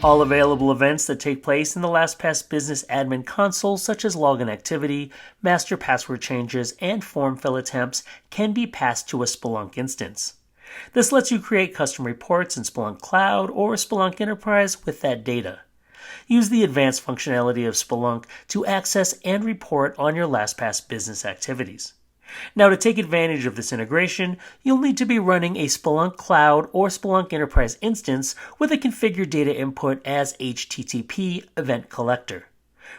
All available events that take place in the LastPass Business admin console, such as login activity, master password changes, and form fill attempts, can be passed to a Splunk instance. This lets you create custom reports in Splunk Cloud or Splunk Enterprise with that data. Use the advanced functionality of Splunk to access and report on your LastPass Business activities. Now, to take advantage of this integration, you'll need to be running a Splunk Cloud or Splunk Enterprise instance with a configured data input as HTTP event collector.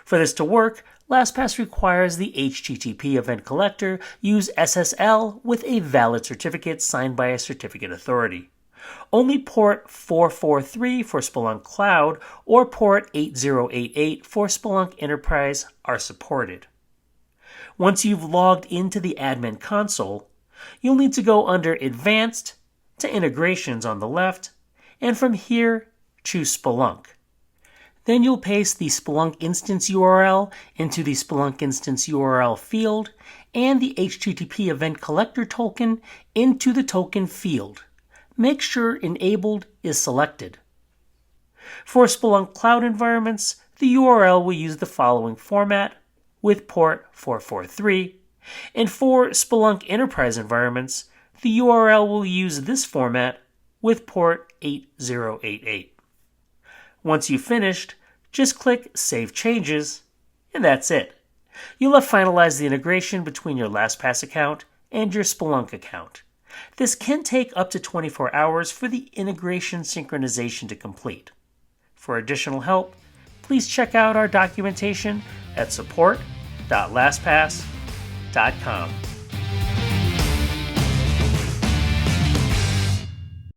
For this to work, LastPass requires the HTTP event collector use SSL with a valid certificate signed by a certificate authority. Only port 443 for Splunk Cloud or port 8088 for Splunk Enterprise are supported. Once you've logged into the admin console, you'll need to go under Advanced to Integrations on the left, and from here, choose Splunk. Then you'll paste the Splunk instance URL into the Splunk instance URL field and the HTTP event collector token into the token field. Make sure Enabled is selected. For Splunk Cloud environments, the URL will use the following format with port 443, and for Splunk Enterprise environments, the URL will use this format with port 8088. Once you've finished, just click Save Changes, and that's it. You'll have finalized the integration between your LastPass account and your Splunk account. This can take up to 24 hours for the integration synchronization to complete. For additional help, please check out our documentation at support.lastpass.com.